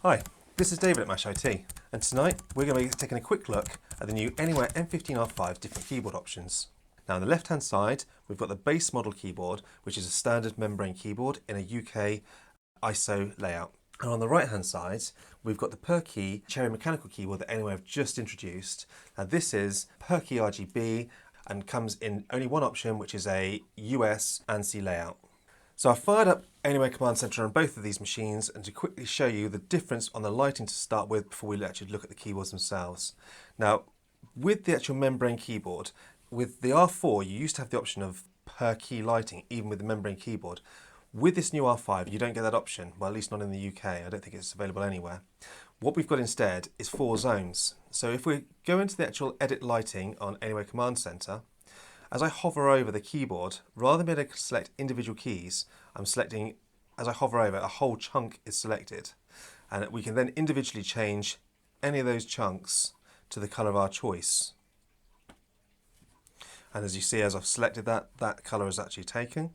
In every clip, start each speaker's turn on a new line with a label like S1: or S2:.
S1: Hi, this is David at Mash IT, and tonight we're going to be taking a quick look at the new Alienware M15 R5 different keyboard options. Now on the left hand side we've got the base model keyboard, which is a standard membrane keyboard in a UK ISO layout. And on the right hand side we've got the per key cherry mechanical keyboard that Alienware have just introduced. Now this is per key RGB and comes in only one option, which is a US ANSI layout. So I fired up Alienware Command Center on both of these machines, and to quickly show you the difference on the lighting to start with before we actually look at the keyboards themselves. Now, with the actual membrane keyboard, with the R4 you used to have the option of per key lighting even with the membrane keyboard. With this new R5 you don't get that option, well at least not in the UK, I don't think it's available anywhere. What we've got instead is 4 zones. So if we go into the actual edit lighting on Alienware Command Center, as I hover over the keyboard, rather than being able to select individual keys, I'm selecting, as I hover over, a whole chunk is selected. And we can then individually change any of those chunks to the colour of our choice. And as you see, as I've selected that, that colour is actually taken.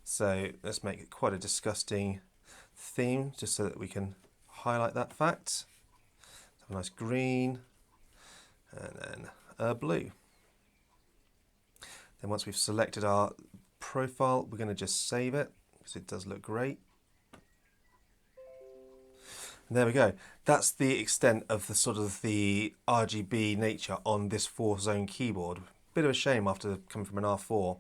S1: So let's make it quite a disgusting theme, just so that we can highlight that fact. Have a nice green, and then a blue. Then once we've selected our profile, we're going to just save it because it does look great. And there we go. That's the extent of the sort of the RGB nature on this 4-zone keyboard. Bit of a shame after coming from an R4.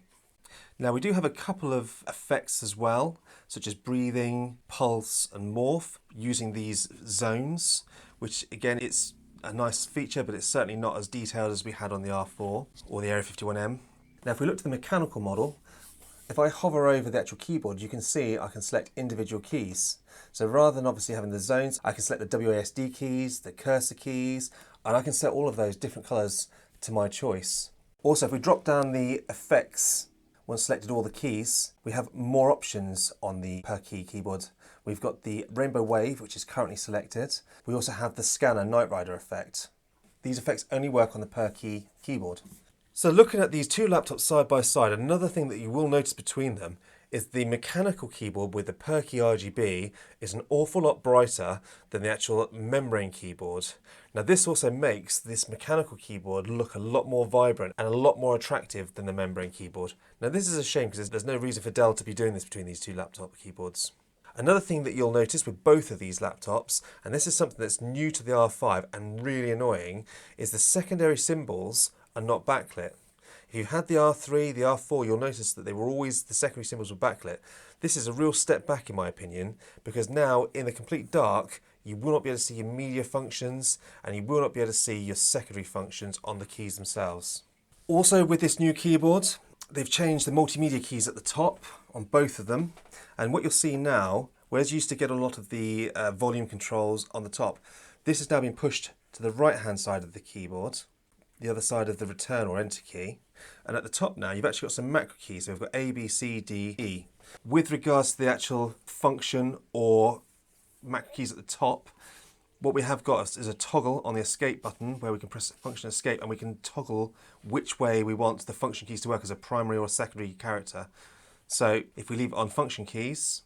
S1: Now we do have a couple of effects as well, such as breathing, pulse and morph using these zones, which again it's a nice feature, but it's certainly not as detailed as we had on the R4 or the Area 51M. Now if we look to the mechanical model, if I hover over the actual keyboard, you can see I can select individual keys. So rather than obviously having the zones, I can select the WASD keys, the cursor keys, and I can set all of those different colours to my choice. Also, if we drop down the effects, once selected all the keys, we have more options on the per key keyboard. We've got the rainbow wave, which is currently selected. We also have the scanner Knight Rider effect. These effects only work on the per key keyboard. So looking at these two laptops side by side, another thing that you will notice between them is the mechanical keyboard with the per key RGB is an awful lot brighter than the actual membrane keyboard. Now this also makes this mechanical keyboard look a lot more vibrant and a lot more attractive than the membrane keyboard. Now this is a shame because there's no reason for Dell to be doing this between these two laptop keyboards. Another thing that you'll notice with both of these laptops, and this is something that's new to the R5 and really annoying, is the secondary symbols are not backlit. If you had the R3, the R4, you'll notice that they were always, the secondary symbols were backlit. This is a real step back in my opinion, because now in the complete dark, you will not be able to see your media functions and you will not be able to see your secondary functions on the keys themselves. Also with this new keyboard, they've changed the multimedia keys at the top on both of them. And what you'll see now, whereas you used to get a lot of the volume controls on the top, this has now been pushed to the right hand side of the keyboard, the other side of the return or enter key. And at the top now, you've actually got some macro keys. So we've got A, B, C, D, E. With regards to the actual function or macro keys at the top, what we have got is a toggle on the escape button where we can press function escape and we can toggle which way we want the function keys to work as a primary or secondary character. So if we leave it on function keys,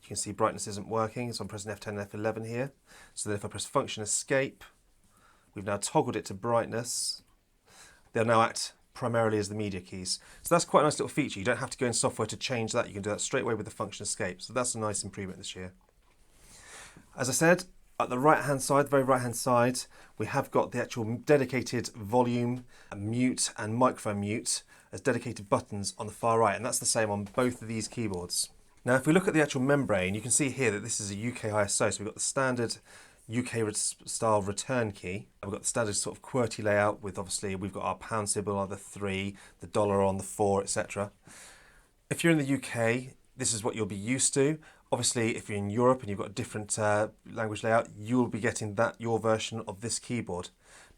S1: you can see brightness isn't working, so I'm pressing F10 and F11 here. So then if I press function escape, we've now toggled it to brightness. They'll now act primarily as the media keys. So that's quite a nice little feature. You don't have to go in software to change that. You can do that straight away with the function escape. So that's a nice improvement this year. As I said, at the right-hand side, the very right-hand side, we have got the actual dedicated volume, mute and microphone mute as dedicated buttons on the far right. And that's the same on both of these keyboards. Now, if we look at the actual membrane, you can see here that this is a UK ISO. So we've got the standard UK style return key. We've got the standard sort of QWERTY layout with obviously we've got our pound symbol on the 3, the dollar on the 4, etc. If you're in the UK, this is what you'll be used to. Obviously, if you're in Europe and you've got a different language layout, you'll be getting your version of this keyboard.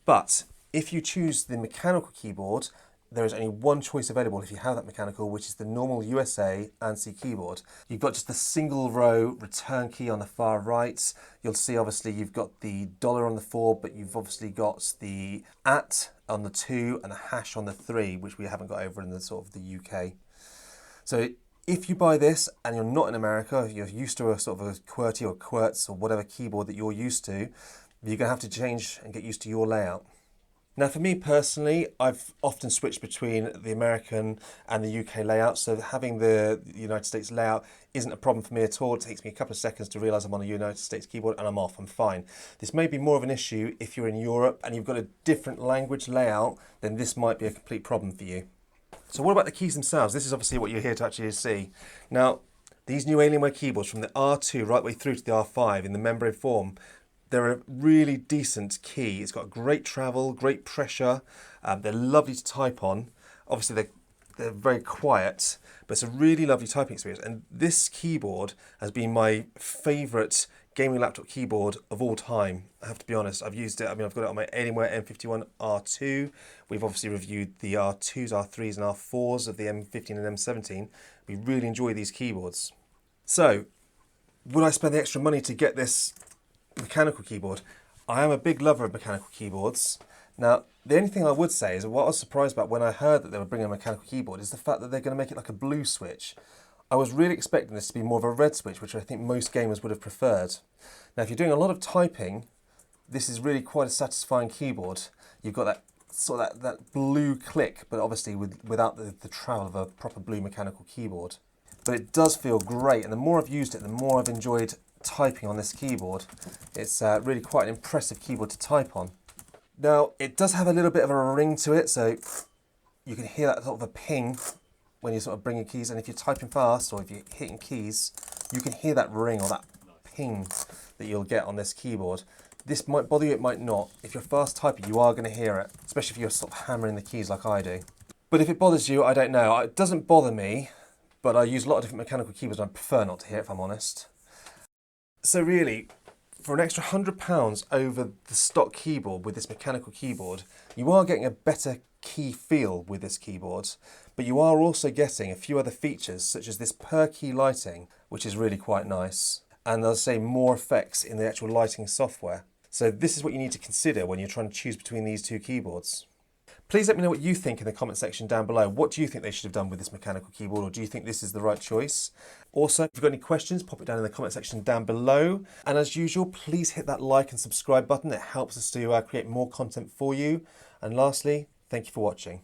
S1: But if you choose the mechanical keyboard, there is only one choice available if you have that mechanical, which is the normal USA ANSI keyboard. You've got just the single row return key on the far right. You'll see obviously you've got the dollar on the 4, but you've obviously got the @ on the 2 and a hash on the 3, which we haven't got over in the sort of the UK. So If you buy this and you're not in America, you're used to a sort of a QWERTY or QWERTZ or whatever keyboard that you're used to, you're going to have to change and get used to your layout. Now for me personally, I've often switched between the American and the UK layout, so having the United States layout isn't a problem for me at all. It takes me a couple of seconds to realise I'm on a United States keyboard and I'm off, I'm fine. This may be more of an issue if you're in Europe and you've got a different language layout, then this might be a complete problem for you. So what about the keys themselves? This is obviously what you're here to actually see. Now, these new Alienware keyboards from the R2 right the way through to the R5 in the membrane form, they're a really decent key. It's got great travel, great pressure. They're lovely to type on. Obviously, they're very quiet, but it's a really lovely typing experience. And this keyboard has been my favourite gaming laptop keyboard of all time. I have to be honest, I've used it. I mean, I've got it on my Alienware M15 R2. We've obviously reviewed the R2s, R3s and R4s of the M15 and M17. We really enjoy these keyboards. So, would I spend the extra money to get this mechanical keyboard? I am a big lover of mechanical keyboards. Now, the only thing I would say is what I was surprised about when I heard that they were bringing a mechanical keyboard is the fact that they're going to make it like a blue switch. I was really expecting this to be more of a red switch, which I think most gamers would have preferred. Now, if you're doing a lot of typing, this is really quite a satisfying keyboard. You've got that sort of that blue click, but obviously without the travel of a proper blue mechanical keyboard. But it does feel great, and the more I've used it, the more I've enjoyed typing on this keyboard. It's really quite an impressive keyboard to type on. Now, it does have a little bit of a ring to it, so you can hear that sort of a ping when you're sort of bringing keys, and if you're typing fast or if you're hitting keys, you can hear that ring or that ping that you'll get on this keyboard. This might bother you, it might not. If you're fast typing, you are going to hear it, especially if you're sort of hammering the keys like I do. But if it bothers you, I don't know. It doesn't bother me, but I use a lot of different mechanical keyboards and I prefer not to hear it, if I'm honest. So really, for an extra £100 over the stock keyboard with this mechanical keyboard, you are getting a better key feel with this keyboard, but you are also getting a few other features such as this per key lighting, which is really quite nice, and I'll say more effects in the actual lighting software. So this is what you need to consider when you're trying to choose between these two keyboards. Please let me know what you think in the comment section down below. What do you think they should have done with this mechanical keyboard, or do you think this is the right choice? Also, if you've got any questions, pop it down in the comment section down below. And as usual, please hit that like and subscribe button. It helps us to create more content for you. And lastly, thank you for watching.